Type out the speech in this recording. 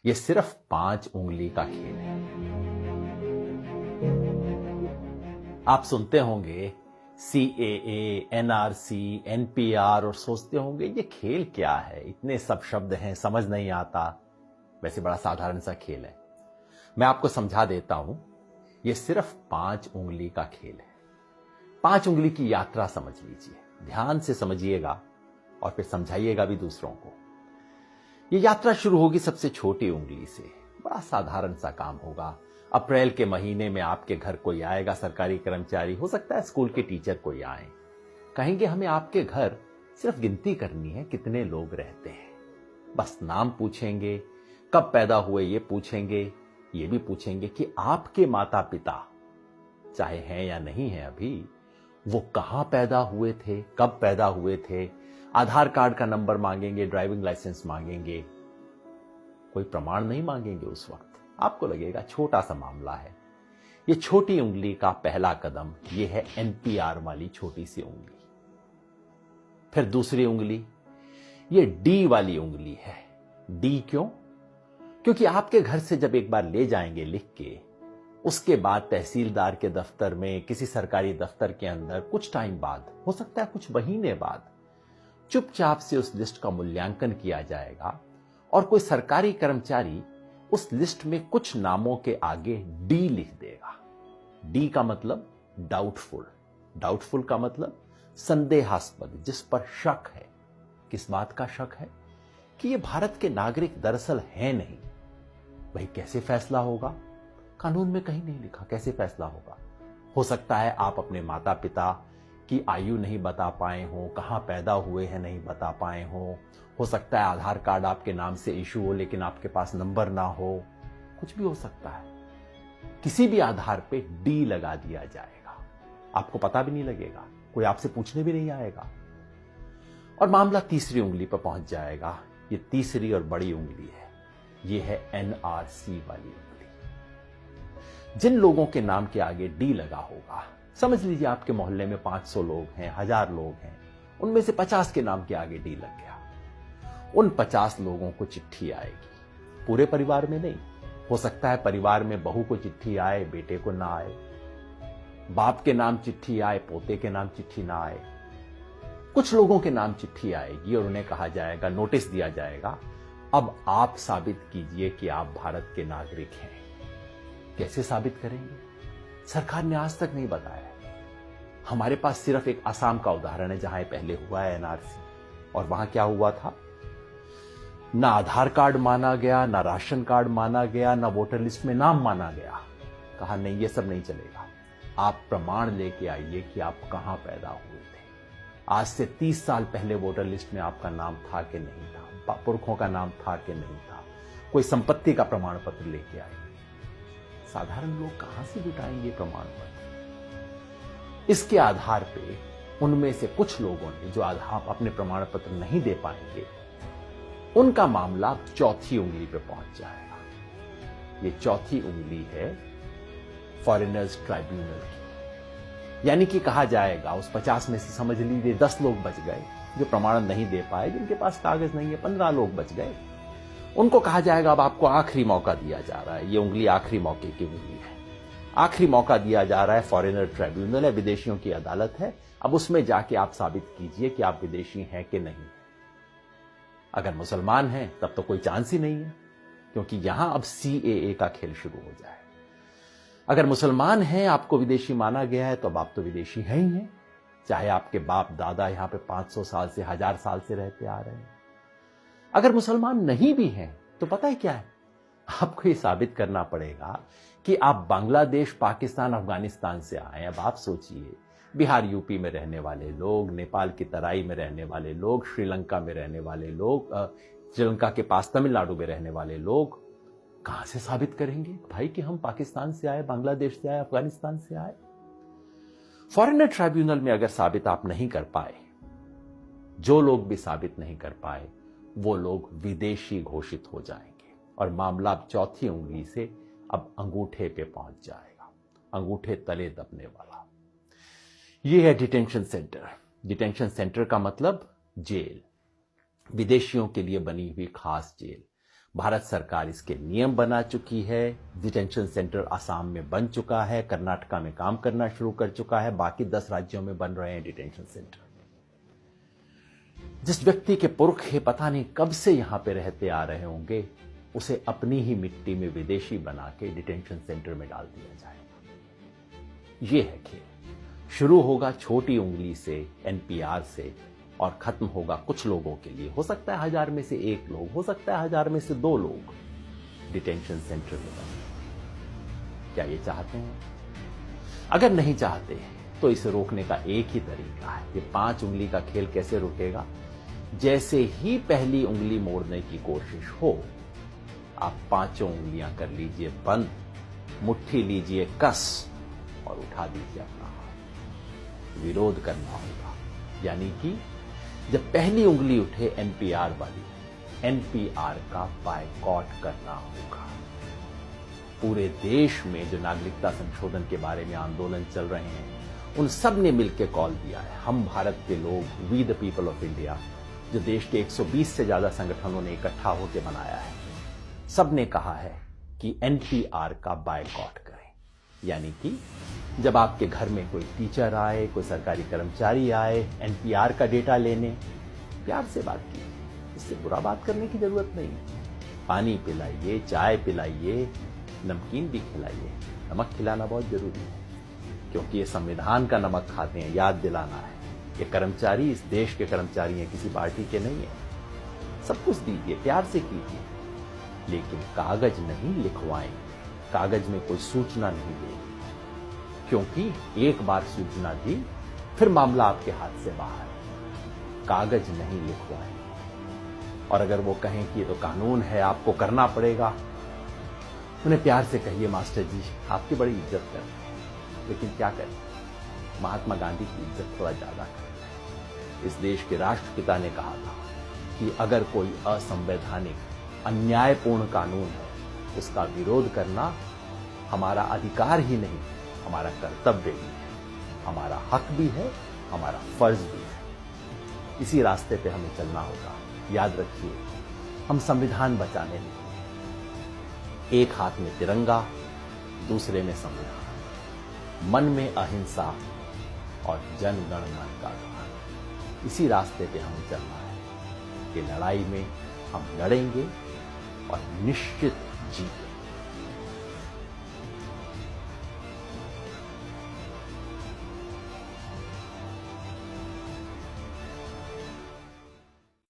ये सिर्फ 5 उंगली का खेल है। आप सुनते होंगे CAA, NRC, NPR और सोचते होंगे ये खेल क्या है, इतने सब शब्द हैं, समझ नहीं आता। वैसे बड़ा साधारण सा खेल है। मैं आपको समझा देता हूं। ये सिर्फ 5 उंगली का खेल है। 5 उंगली की यात्रा समझ लीजिए, ध्यान से समझिएगा और फिर समझाइएगा भी दूसरों को। ये यात्रा शुरू होगी सबसे छोटी उंगली से। बड़ा साधारण सा काम होगा। अप्रैल के महीने में आपके घर कोई आएगा, सरकारी कर्मचारी, हो सकता है स्कूल के टीचर कोई आए, कहेंगे हमें आपके घर सिर्फ गिनती करनी है कितने लोग रहते हैं। बस नाम पूछेंगे, कब पैदा हुए ये पूछेंगे, ये भी पूछेंगे कि आपके माता पिता, चाहे हैं या नहीं है अभी, वो कहां पैदा हुए थे, कब पैदा हुए थे। आधार कार्ड का नंबर मांगेंगे, ड्राइविंग लाइसेंस मांगेंगे, कोई प्रमाण नहीं मांगेंगे। उस वक्त आपको लगेगा छोटा सा मामला है। ये छोटी उंगली का पहला कदम ये है NPR वाली छोटी सी उंगली। फिर दूसरी उंगली ये D वाली उंगली है। D क्यों? क्योंकि आपके घर से जब एक बार ले जाएंगे लिख के, उसके बाद तहसीलदार के दफ्तर में, किसी सरकारी दफ्तर के अंदर कुछ टाइम बाद, हो सकता है कुछ महीने बाद, चुपचाप से उस लिस्ट का मूल्यांकन किया जाएगा और कोई सरकारी कर्मचारी उस लिस्ट में कुछ नामों के आगे D लिख देगा। D का मतलब डाउटफुल, डाउटफुल का मतलब संदेहास्पद, जिस पर शक है। किस बात का शक है? कि ये भारत के नागरिक दरअसल हैं नहीं। भाई कैसे फैसला होगा? कानून में कहीं नहीं लिखा कैसे फैसला होगा। हो सकता है आप अपने माता पिता की आयु नहीं बता पाए हो, कहां पैदा हुए हैं नहीं बता पाए हो सकता है आधार कार्ड आपके नाम से इशू हो लेकिन आपके पास नंबर ना हो, कुछ भी हो सकता है। किसी भी आधार पे D लगा दिया जाएगा, आपको पता भी नहीं लगेगा, कोई आपसे पूछने भी नहीं आएगा और मामला तीसरी उंगली पर पहुंच जाएगा। ये तीसरी और बड़ी उंगली है, ये है NRC वाली उंगली। जिन लोगों के नाम के आगे D लगा होगा, समझ लीजिए आपके मोहल्ले में 500 लोग हैं, 1000 लोग हैं, उनमें से 50 के नाम के आगे D लग गया। उन 50 लोगों को चिट्ठी आएगी, पूरे परिवार में नहीं। हो सकता है परिवार में बहू को चिट्ठी आए, बेटे को ना आए, बाप के नाम चिट्ठी आए, पोते के नाम चिट्ठी ना आए। कुछ लोगों के नाम चिट्ठी आएगी और उन्हें कहा जाएगा, नोटिस दिया जाएगा, अब आप साबित कीजिए कि आप भारत के नागरिक हैं। कैसे साबित करेंगे? सरकार ने आज तक नहीं बताया। हमारे पास सिर्फ एक असम का उदाहरण है जहां पहले हुआ है NRC, और वहां क्या हुआ था? ना आधार कार्ड माना गया, ना राशन कार्ड माना गया, ना वोटर लिस्ट में नाम माना गया। कहा नहीं, ये सब नहीं चलेगा, आप प्रमाण लेके आइए कि आप कहां पैदा हुए थे। आज से 30 साल पहले वोटर लिस्ट में आपका नाम था कि नहीं था, पुरखों का नाम था कि नहीं था, कोई संपत्ति का प्रमाण पत्र लेके आइए। साधारण लोग कहां से जुटाएंगे प्रमाण पत्र? इसके आधार पे उनमें से कुछ लोगों ने जो अपने प्रमाण पत्र नहीं दे पाएंगे, उनका मामला चौथी उंगली पे पहुंच जाएगा। ये चौथी उंगली है फॉरेनर्स ट्राइब्यूनल की। यानी कि कहा जाएगा उस 50 में से समझ लीजिए 10 लोग बच गए जो प्रमाण नहीं दे पाए, जिनके पास कागज नहीं है, 15 लोग बच गए। उनको कहा जाएगा अब आपको आखिरी मौका दिया जा रहा है। ये उंगली आखिरी मौके की उंगली है। आखिरी मौका दिया जा रहा है, फॉरेनर ट्राइब्यूनल है, विदेशियों की अदालत है। अब उसमें जाके आप साबित कीजिए कि आप विदेशी हैं कि नहीं। अगर मुसलमान हैं तब तो कोई चांस ही नहीं है, क्योंकि यहां अब CAA का खेल शुरू हो जाए। अगर मुसलमान हैं, आपको विदेशी माना गया है, तो अब आप तो विदेशी हैं ही हैं, चाहे आपके बाप दादा यहां पे 500 साल से, 1000 साल से रहते आ रहे हैं। अगर मुसलमान नहीं भी हैं तो पता है क्या है, आपको ये साबित करना पड़ेगा कि आप बांग्लादेश, पाकिस्तान, अफगानिस्तान से आए। अब आप सोचिए, बिहार यूपी में रहने वाले लोग, नेपाल की तराई में रहने वाले लोग, श्रीलंका में रहने वाले लोग, श्रीलंका के पास तमिलनाडु में रहने वाले लोग कहां से साबित करेंगे भाई कि हम पाकिस्तान से आए, बांग्लादेश से आए, अफगानिस्तान से आए? फॉरेनर ट्राइब्यूनल में अगर साबित आप नहीं कर पाए, जो लोग भी साबित नहीं कर पाए, वो लोग विदेशी घोषित हो जाएंगे और मामला अब चौथी उंगली से अब अंगूठे पे पहुंच जाएगा, अंगूठे तले दबने वाला। ये है डिटेंशन सेंटर। डिटेंशन सेंटर का मतलब जेल, विदेशियों के लिए बनी हुई खास जेल। भारत सरकार इसके नियम बना चुकी है। डिटेंशन सेंटर असम में बन चुका है, कर्नाटका में काम करना शुरू कर चुका है, बाकी 10 राज्यों में बन रहे हैं डिटेंशन सेंटर। जिस व्यक्ति के पुरखे पता नहीं कब से यहां पे रहते आ रहे होंगे, उसे अपनी ही मिट्टी में विदेशी बना के डिटेंशन सेंटर में डाल दिया जाएगा। यह है खेल। शुरू होगा छोटी उंगली से, एनपीआर से, और खत्म होगा कुछ लोगों के लिए। हो सकता है 1000 में से 1 लोग, हो सकता है 1000 में से 2 लोग डिटेंशन सेंटर में बने। क्या ये चाहते हैं? अगर नहीं चाहते तो इसे रोकने का एक ही तरीका है। ये 5 उंगली का खेल कैसे रुकेगा? जैसे ही पहली उंगली मोड़ने की कोशिश हो, आप 5 उंगलियां कर लीजिए बंद, मुट्ठी लीजिए कस और उठा दीजिए अपना हाथ। विरोध करना होगा, यानी कि जब पहली उंगली उठे एनपीआर वाली, एनपीआर का बायकॉट करना होगा। पूरे देश में जो नागरिकता संशोधन के बारे में आंदोलन चल रहे हैं, उन सब ने मिलकर कॉल दिया है। हम भारत के लोग, we the people of India, जो देश के 120 से ज्यादा संगठनों ने इकट्ठा होकर बनाया है, सब ने कहा है कि एनपीआर का बायकॉट करें। यानी कि जब आपके घर में कोई टीचर आए, कोई सरकारी कर्मचारी आए एनपीआर का डेटा लेने, प्यार से बात कीजिए, इससे बुरा बात करने की जरूरत नहीं। पानी पिलाइए, चाय पिलाइए, नमकीन भी खिलाइए। नमक खिलाना बहुत जरूरी है, क्योंकि ये संविधान का नमक खाते हैं, याद दिलाना है। ये कर्मचारी इस देश के कर्मचारी हैं, किसी पार्टी के नहीं है। सब कुछ दीजिए, प्यार से कीजिए, लेकिन कागज नहीं लिखवाएं, कागज में कोई सूचना नहीं दें, क्योंकि एक बार सूचना दी फिर मामला आपके हाथ से बाहर है। कागज नहीं लिखवाएं। और अगर वो कहें कि ये तो कानून है, आपको करना पड़ेगा, उन्हें प्यार से कहिए, मास्टर जी आपकी बड़ी इज्जत करते हैं, लेकिन क्या करें, महात्मा गांधी की इज्जत थोड़ा ज्यादा करें। इस देश के राष्ट्रपिता ने कहा था कि अगर कोई असंवैधानिक, अन्यायपूर्ण कानून है, उसका विरोध करना हमारा अधिकार ही नहीं, हमारा कर्तव्य भी है, हमारा हक भी है, हमारा फर्ज भी है। इसी रास्ते पे हमें चलना होगा। याद रखिए, हम संविधान बचाने निकले। एक हाथ में तिरंगा, दूसरे में संविधान, मन में अहिंसा और जन गण मन का गान। इसी रास्ते पे हमें चलना है। कि लड़ाई में हम लड़ेंगे और निश्चित जीतेंगे।